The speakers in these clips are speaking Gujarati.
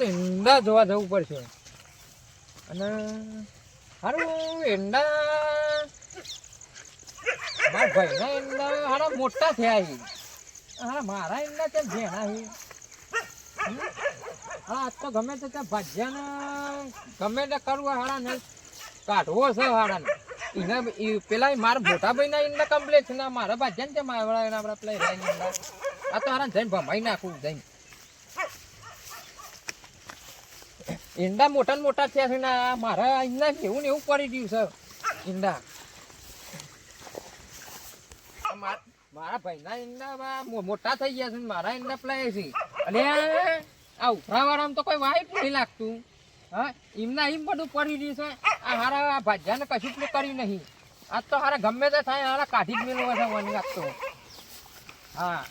ઈંડા જોવા જવું પડશે અને હારું ઈંડા મારા ભાઈના ઈંડા હારા મોટા થયા હા મારા ઈંડા કેમ ભેણા હા આજ તો ગમે તે ત્યાં ભાજ્યાને ગમે તે કરવું હાડા ને કાઢવો છે હાડા ને એને પેલા મારા મોટા ભાઈના ઈંડા કમ્પ્લીટ છે ને મારા ભાજ્યા ને તે મારા આપણા પેલા ઈંડા આ તો હારા જઈને ભમાઈ નાખવું જઈને ઈંડા મોટા ને મોટા થયા છે ને મારા ઈંડા એવું ને એવું પડી ગયું છે ઈંડા મારા ભાઈના ઈંડા મોટા થઈ ગયા છે મારા ઈંડા પલાય છે અને આ ઉફરાવાળામાં તો કોઈ વાઈટ નહીં લાગતું હા એમના એમ બધું પડી રહ્યું છે આ હારા ભાજ્યાને કશું પેલું કર્યું નહીં આજ તો હારા ગમે તે થાય હારા કાઢી જ મેળવો છે મને લાગતો હા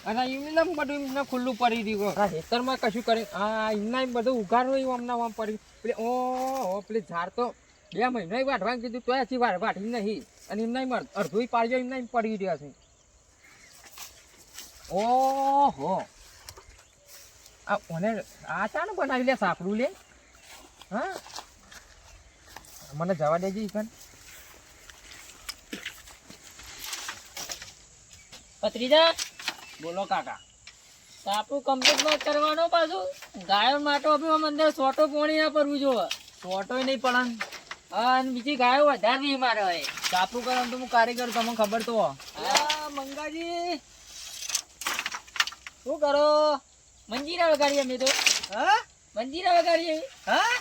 અને એમને બધું એમને ખુલ્લું પડી રહ્યું ખેતરમાં કશું કરી હા એમના એમ બધું ઉગાડવું એવું અમને આમ પડી પેલી ઓ પેલી ઝાડ તો 2 મહિના વાઢવાનું કીધું તો હજી વાઢી નહીં અને એમના એમ અડધું પાડજો એમના એમ પડી રહ્યા છે ઓહો મને આ ચાને બનાવી લે સાપડું લે હા મને જવા દેજે ઈકન પત્રીજા બોલો કાકા સાપડું કમ્પ્લીટ માં કરવાનો પાછું ગાયો માટો બી અંદર સોટો પોણી ના પરવું જોવે સોટોય નહીં પડે અને બીજી ગાયો વધારવી મારે હવે સાપરું કરવાનું તો હું કારીગર તમને ખબર તો મંગાજી શું કરો મંજીરા વગાડીએ અમે તો હા મંજીરા વગાડીએ હા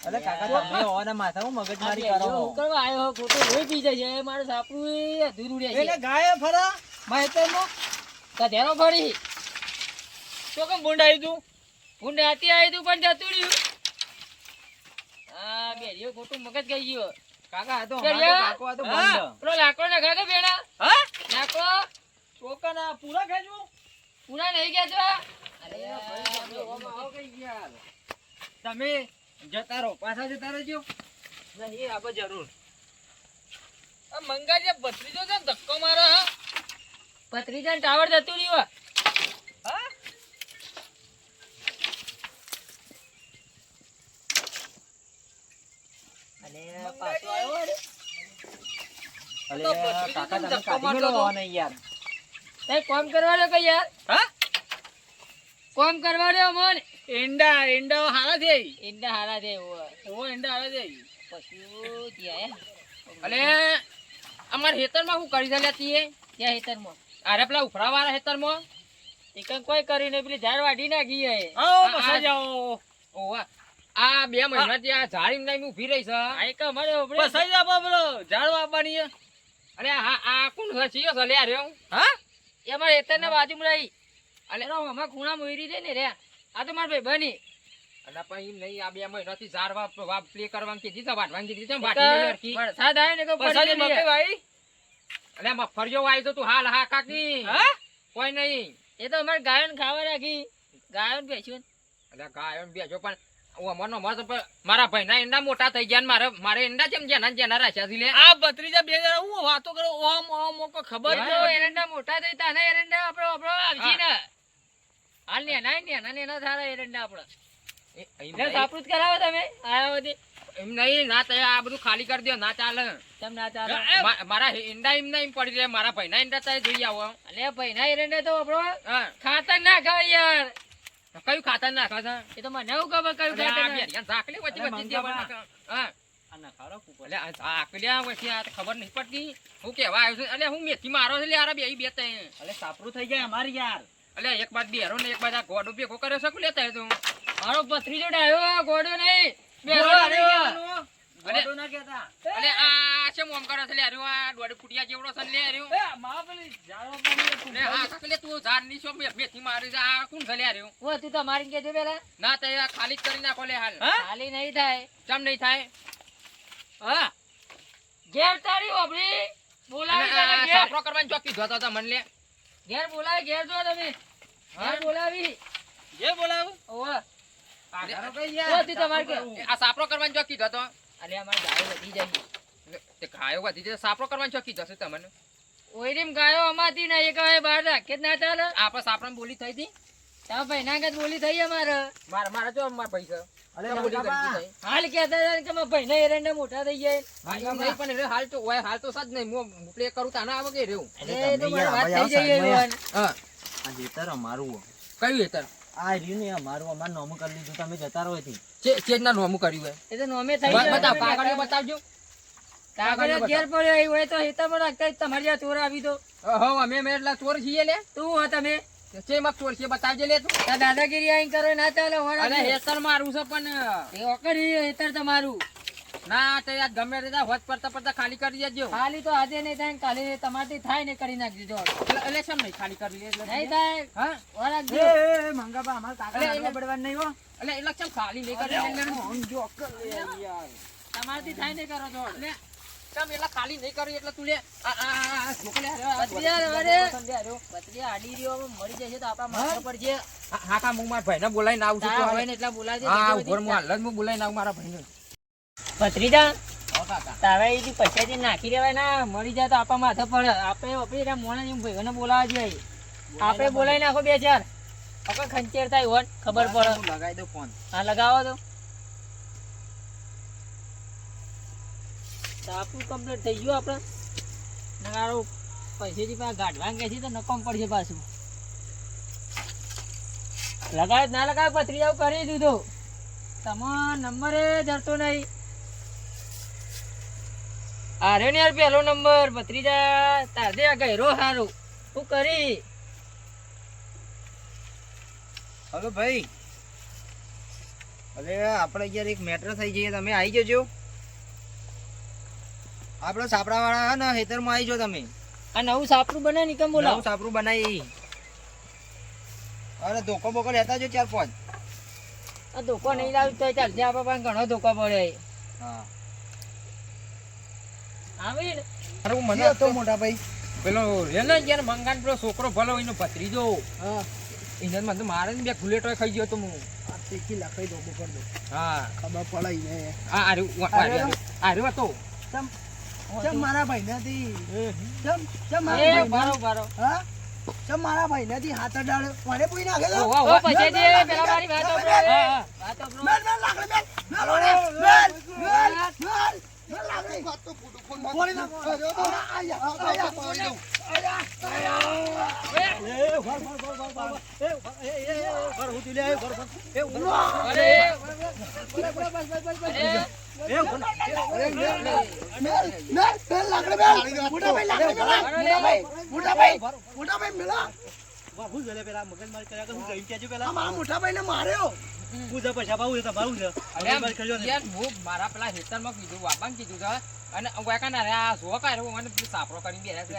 અરે કાકા તમે ઓને માથા હું મગજમારી કરો હું કરવા આવ્યો ખોટો રોઈ પી જાય છે મારે સાપડું અધૂરું રહે છે એટલે ગાય ફરા માહિતનો કધેરો ફરી તો કેમ ભૂંડ આવી તું ભૂંડ હાથી આવી તું પણ જતું રહ્યું હા બેરીઓ ખોટું મગજ ગઈ ગયો કાકા આ તો કાકો આ તો બંધ પેલો લાકડો નખા કે બેડા હા નાખો ચોકાના પૂરા ખાજો પૂરા નહીં ગયા છો તમે જતા રહો પાછા જતા રહેજો નહીં આબો જરૂર આ મંગાજી ભત્રીજો છે ધક્કો મારે હા પત્રીજા ટાવર જતું રહ્યું હા અને પાછો આવ્યો રે અલે કાકા તમે કાઢી મેલો ને યાર એ કોમ કરવા દે કે યાર હા કોમ કરવા દે મન ઈંડા હારા છે ઇન્ડા હારા દે ઓ ઈંડા હારા છે પશુ ત્યાં અલે અમાર ખેતરમાં શું કરી ચાલ્યા તીએ ત્યાં હેતરમાં અરે પેલા ઉફરાવાળા ખેતરમાં એકન કોઈ કરી નહીં પેલી ઝાડ વાઢી નાખી હે આવો પસા જાઓ ઓવા આ 2 મહિનાથી આ ઝાડ એમ ઊભી રહી છે આ એક અમારે પસા જા બાબલો ઝાડ વાવવાની અરે હા આ કોણ છે ચિયો છે લે રહ્યો હા એ અમારે હેતરના બાજુમાં રહી અલે એનો હમણાં ખૂણા મોરી દે ને રે આ તો માર ભાઈ બની અને પણ એમ નહીં આ 2 મહિનાથી ઝાડ વાપ પ્લે કરવાની કીધી છે વાટવાની કીધી છે વાટી નહીં હરકી વરસાદ આવે ને કે પસા જે મકે ભાઈ અલે મફરજો આવી તો તું હાલ હા કાકી હા કોઈ નહીં એ તો અમારે ગાયોને ખાવા રાખી ગાયોને બેસ્યું અલે ગાયો ને બેજો પણ અમારનો મત મારા ભાઈના ઈંડા મોટા થઈ ગયા ને મારે ઈંડા જેમ જેના રાખ્યા છે લે આ ભત્રીજા બે જણા હું વાતો કરો ઓમ ઓમ કો ખબર જો એરંડા મોટા થઈ તાને એરંડા આપણો આવજી ને હાલ ને ના થારા એરંડા આપણો એમ સાપડું કરાવો તમે આયા વધી એમ નહીં ના તો આ બધું ખાલી કરી દો ના ચાલે તમ ના ચાલે મારા ઈંડા એમ નહીં પડી રહે મારા ભાઈના ઈંડા તો જોઈ આવો અલે ભાઈ ના એરંડા તો આપણો હા ખાતર ના ખાવ યાર કયું ખાતર નાખે છે એ તો મને એવું ખબર કયું ખાતર ઝાકલી વચ્ચે હા આના ખારો કુપર એટલે ઝાકલ્યા વચ્ચે આ ખબર નહીં પડતી હું કેવા આવ્યો છું એટલે હું મેથી મારો છે યાર બે ત્રણ અલે સાપરું થઈ જાય અમારી યાર એટલે એક બાદ બેરો ને એક બાદ આ ગોડો ભેગો કર્યો શકું લેતા તું મારો પથરી જોડે આવ્યો ગોડો નહીં બેરો આવ્યો ગોડો ના કહેતા એટલે આ છે મોમ કરે છે લે આર્યો આ દોડ ફૂટિયા જેવડો છે લે આર્યો એ માં પેલી જાળો પાણી લે હા કાકલે તું ઝાડ ની છો મેથી મારી છે આ કોણ છે લે આર્યો ઓ તું તો મારી કેજે પેલા ના તો આ ખાલી જ કરી નાખો લે હાલ ખાલી નહીં થાય કેમ નહીં થાય હા ઘેર તારી ઓબળી બોલાવી તને ઘેર સાપરો કરવાની ચોકી જોતો તો મન લે ઘેર બોલાવી ઘેર જો તમે ઘેર બોલાવી જે બોલાવ ઓ આ ઘરો કઈ ઓ યાર તું તમાર કે આ સાપરો કરવાની ચોકી જોતો અલે અમારે ગાયો વધી જાય તે ગાયો વધી જાય સાપરો કરવાની ચોકી જશે તમને ઓયરીમ ગાયો અમાતી ને એક હવે બહાર રાખે જ ના ચાલે આપણે સાપરામાં બોલી થઈ હતી તા ભાઈ ના ગત બોલી થઈ અમારે મારા જો મારા પૈસા અરે બોલી મંગાબા, ગઈ થઈ. હાલ કહેતા હતા ને કે મારા ભાઈ ના એરંડા મોટા થઈ જાય હા, એમ નહીં પણ એટલે હાલ તો ઓય હાલ તો સાજ નહીં હું પ્લે કરું તાના આવે કે રેવું અરે એ તો તમે મારી યાર વાત થઈ ભાઈ જાય આવો એવન. હા આ ખેતર અમારું હો. કયું હેતર આ રહ્યું ને અમારું, અમારું નોમું કરી લીધું, તમે જતા રહો એથી. ચેજ ના નોમું કર્યું હે એ તો નોમે થઈ જાય બતાવ કાગળિયો બતાવજો કાગળિયો ઘેર પડ્યો એ હોય તો હેતામાં રાખતા જ તમારી આ ચોર આવી તો હો અમે એટલા ચોર છીએ લે તું હો તમે ચેમક ચોર છીએ બતાવજે લે તું તા દાદાગીરી આઈ કરો ના ચાલે અરે હોરા હેતર મારું છે પણ એ ઓકરી હેતર તમારું ના તે યાર ગમે તે હોત પડતા ખાલી કરી દેજો ખાલી તો આજે નહીં થાય ને કાલે તમારથી થાય ને કરી નાખજો જો એટલે શેમ નહીં ખાલી કરવી એટલે નહીં થાય હા હોરા એ, એ, એ, મંગાબા, અમારે કાકા અરે, નાખવા એને- પડવાનું નહીં હો. એટલે એટલે કેમ ખાલી નહીં કરી તમારથી થાય ને કરો છો લે કેમ એટલે ખાલી નહીં કરી એટલે તું લે આ ઢોકો લે બત્રીયા અરે બત્રીયા આડી રહ્યો મરી જશે તો આપણા માથા પર છે હા કા હું મારા ભાઈને બોલાઈને આવું છું તારા તો હોય ને એટલા બોલાવજે હા બીજો ઉપર હું બધી. હાલ જ હું બોલાઈને આવું મારા ભાઈને ભત્રીજા હો કાકા તારા એ પૈસા જે નાખી દેવાય ના મરી જાય તો આપણા માથે પડે આપણે મોણા જેમ ભાઈઓને બોલાવા જઈએ આપણે બોલાવી નાખો 2000 આપણે ખંચેર થાય હોત ખબર પડે હું લગાઈ દઉં ફોન. હા લગાવો તો આપણું કમ્પ્લીટ થઈ ગયું આપણે નગારો પૈસેથી પાછા ગાઢવા કે છે તો નકામ પડશે પાછું લગાવ ના લગાવ પત્રીજાઓ કરી દીધું તમારો નંબરે જડતો નહીં આર્યો ને યાર પહેલો નંબર ભત્રીજા તાર દે આ ગયરો હારું હું કરી હલો ભાઈ, અરે આપણે યાર એક મેટર થઈ જઈએ, તમે આવી જજો. આપણે સાપડાવાળા હે ને ખેતરમાં આવી જાઓ તમે. આ નવું સાપરું બને ને કેમ બોલાવો નવું સાપડું બનાવી. અરે ધોકો બોકો લેતા જો 4-5. આ ધોકો નહીં લાવ્યું તો ચાલશે આપણા પાસે ઘણો ધોકો પડે હા. આવી ને અરે હું મને તો મોટા ભાઈ પેલો રે ને યાર મંગાન પેલો છોકરો ભલો એનો ભત્રીજો હા. એને મને મારે ને બે ખુલેટો ખાઈ ગયો તો હું આ તીખી લખાઈ દો બોકર દો. હા ખબર પડાઈ ને. આ આર્યો હતો ચમ મારા ભાઈ નથી. ચમ એ બારો બારો હા? ચમ મારા ભાઈ નથી હાથ અડાડે. મને પૂઈ નાખે તો. ઓ પછી જે પેલા મારી વાત સાંભળો એ. હા. વાત સાંભળો. મેલ મેલ લાકડી મેલ. મેલ ઓરે. મેલ મેલ મેલ. મેલ લાકડી. ફોડી નાખો. આયા આયા. યાર હું મારા પેલા હેતરમાં કીધું વાબાને કીધું છે અને વાયકાના રે આ શોખ આવ્યો મને પેલું સાપરો કરીને બેઠા છે.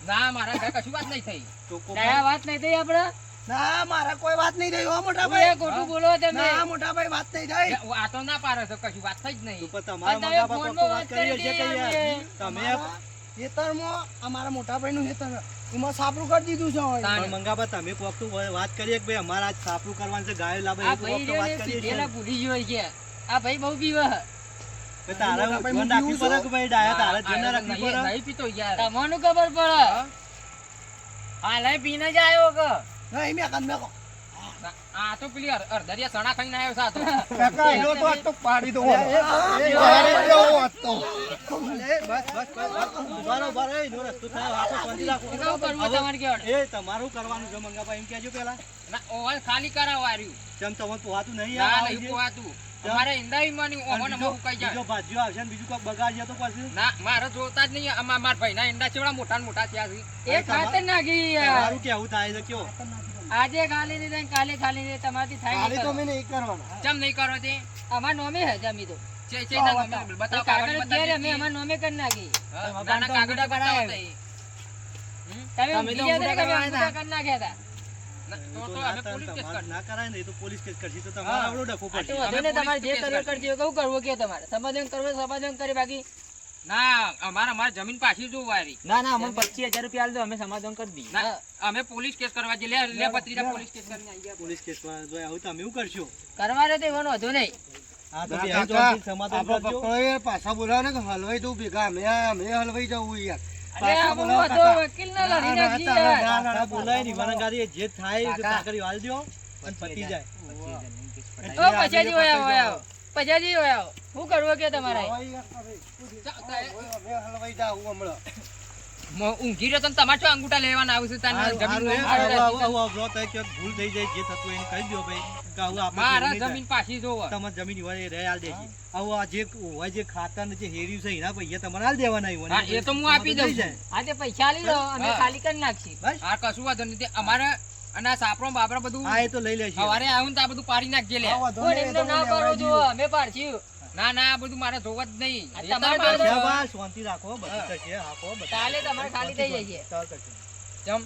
ના મારા ઘરે કશું વાત નહીં થઈ કયા વાત નહીં થઈ આપણે ના મારા કોઈ વાત નહીં થઈ હો મોટા તું એ ખોટું બોલો તમે ના મોટા ભાઈ વાત નહીં થઈ. આ તો ના પાડે છે કશું વાત થઈ જ નહીં પણ તમે ફોનમાં વાત કરી હતી અમે. ખેતરમાં અમારા મોટા ભાઈ નું ખેતર એમાં સાપરું કરી દીધું છે હવે. તાણે. મંગાબા તમે કોક તો વાત કરીએ કે ભાઈ અમારે આજ સાપરું કરવાનું છે, ગાયો લાવે આ એવું ભાઈ કોક તો રહ્યો વાત ને કરીએ પીધેલા છીએ. ભૂલી ગયો છે આ ભાઈ બહુ પીવે કે તારા ધ્યાન રાખવી પડે કે ભાઈ ડાયા તારા ધ્યાન ના રાખવી નહીં પડે. નહીં પીતો યાર તમને ખબર પડે હાલ પીને જ આવ્યો કે નહીં મેં કાન મેકો. આ તો પેલી અડધરિયા સણા ખાઈને આવ્યો છે આ તો. કાકા, એનો તો આજ તો પાડી દો. અરે, બસ, ઉભા રહો, ઉભા રહો. એનો રસ્તો થાય, વાપસ શાંતિ રાખો. કેવું કરવું તમારે કેવડ એ તમારું કરવાનું છે મંગાબા, એમ કહેજો પેલા. ના, ઓવર ખાલી કરાવો આર્યું. જેમ તમને પોહાતું નહીં ના આવે નહીં છે. પોહાતું. અમારે ઈંડાઈમાંની ઓહોને બહુ ઉકાઈ જાય. બીજો ભાજીઓ આવશે ને બીજું કોક બગાડ્યા તો પછી ના મારે જોતા જ નહીં મારા ભાઈના ઈંડા ચેવડા મોટા ને મોટા થયા છે. એ ખાતર નાખી યાર તમારું કેવું થાય છે કયો? આજે ખાલી નહીં થાય કાલે ખાલી નહીં તમારથી થાય ખાલી નહીં તો કરો. મેં નહીં કરવાના. ચમ નહીં કરો તે અમાર નોમે હે જમી તો છે ના ગમે. બતાવો કાગળ કાગળ ઘેર અમે અમાર નોમે કરી નાખી હા, નાના કાગળ બતાવો તે. તમે તમે તો બીજા અંગૂઠા તમે કરવા અંગૂઠા કરી નાખ્યા હતા ના, તો તો ના અમે થાય, પોલીસ કેસ તમારે કરશું. ના કરાય ને એ તો પોલીસ કેસ કરશે તો હા. તમારે આવડો ડખો આ તો પડશે. વધુ ને અમે તમારે જે પોલીસ કરવું કેસ કરજો કેવું કરવું કે તમારે સમાધાન કરવું સમાધાન કરી બાકી ના અમારે જમીન પાછી જોવું વારી. ના ના અમને 25,000 રૂપિયા આલ દો, અમે સમાધાન કરી દઈએ. ના અમે પોલીસ કેસ કરવા જઈએ. લે પત્રીજા પોલીસ કેસ કરીને આવી ગયા. પોલીસ કેસમાં જો આવું તો અમે એવું કરશું. કરવા દે તો એવાનો વધુ નહીં હા તો ના, બેહી કાકા, ચોથી સમાધાન આપણો કરજો. પપ્પાએ પાછા બોલાવે ને કે હલવાઈ દઉં ભેગા અમે હલવાઈ જવું યાર અરે આ બહુ બધો વકીલ ના લડી નાખી યાર. પાછા બોલાય ની વરંગારી જે થાય એ કાકા. કાકરી વાળ દ્યો અને પતી જાય. ઓ પછાજી હોય આવો પછાજી હોય આવો શું કરવું કે તમારે હલવાઈ યાર તમે. અમે હલવાઈ જાવું હમણાં ઊંઘી રહ્યો તો ને તમારે શું અંગૂઠા લેવાના આવું છે તાને હારું, જમીન હારું, માં આવું, મારે આવું, આવું, આવું, તો ક્યાંક ભૂલ થઈ જાય જે થતું હોય એને કહી દ્યો ભાઈ કે આવું આપણે મારા નહીં થાય. જમીન પાછી જોવો તમારે જમીન હોય એ રહે આલ દેજે. આવું આ જે ખાતર ને જે હેર્યું છે એના પૈસા તમારે આલ દેવાના હોય. હા, એ તો હું આપી દઉં થઈ જાય. હા તે પૈસા લઈ લો અમે હા. ખાલી કરી નાખશી બસ હા કશું વાંધો નથી અમારે અને આ સાપરો બાપરા બધું હા એ તો લઈ લેશે. સવારે આવું ને તો આ બધું પાડી નાખજે લે આ વાંધો પણ નહીં, એમને તમે ના લેવા પાડો છો દ્યો. અમે પાડશું ના ના આ બધું મારે જોવા જ નહીં આ એ તો તમારે મારે- તો- શાબાશ, શાંતિ રાખો બધું થશે. હાંકો, બધું કાલે થશે. તમારે ખાલી થઈ જશે. ચાલ થશે. ચમ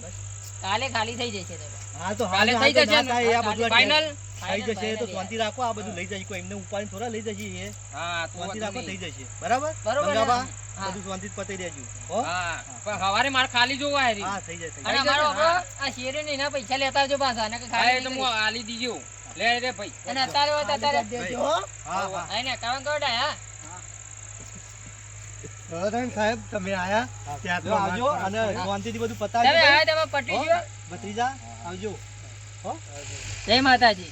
કાલે ખાલી થઈ જશે તમે. હા તો કાલે હા, થઈ હા, જશે ના થાય, આ બધું ફાઇનલ થઈ જશે તો શાંતિ રાખો. આ બધું લઈ જશે. કોઈ એમને ઉપાડીને થોડા લઈ જશે એ. હા તો શાંતિ વાંધો રાખો, થઈ નહીં. જશે. બરાબર બરોબર ને? મંગાબા, હા. બધું શાંતિ પતાઈ દેજો. હો? હા પણ સવારે મારે ખાલી જોવા હારી હા થઈ જાય, થઈ અને જાય. અમારો હા. આપણો આ શેરે ને એના પૈસા લેતા આવજો પાછા નકર હા એ ખાલી તો નહીં હું કરી. આલી દીજો લે રે ભાઈ અને અત્યારે હોય તો અત્યારે દેજો, હો. હા હા હા ને કામ કરો હા હવે તમે સાહેબ તમે આયા ત્યાં જો આવજો અને શાંતિથી બધું તમે પતાવજો. આયા તમે પટી ગયો ભત્રીજા આવજો. જય માતાજી.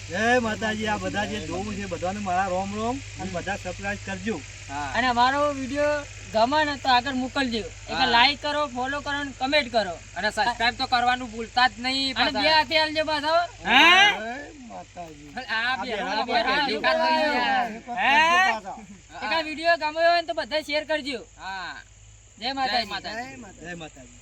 જય માતાજી. આ બધા જે જોવું છે બધાને મારા રોમ રોમ અને બધા સબસ્ક્રાઇબ કરજો. હા અને અમારો વિડીયો ગમે ને તો આગળ મોકલજો એક હા. લાઈક કરો ફોલો કરો અને કમેન્ટ કરો અને સબસ્ક્રાઇબ તો કરવાનું ભૂલતા જ નહીં અને બે પાછા. હાથે આલજો પાછો હે? જય માતાજી આ બે આ હાથ બે બે હાથ ભેગા થઈ ગયા. પાછા. એક આ વિડીયો ગમ્યો હોય ને તો બધા શેર કરજો હા જય જય માતાજી માતાજી જય માતાજી. જય માતાજી.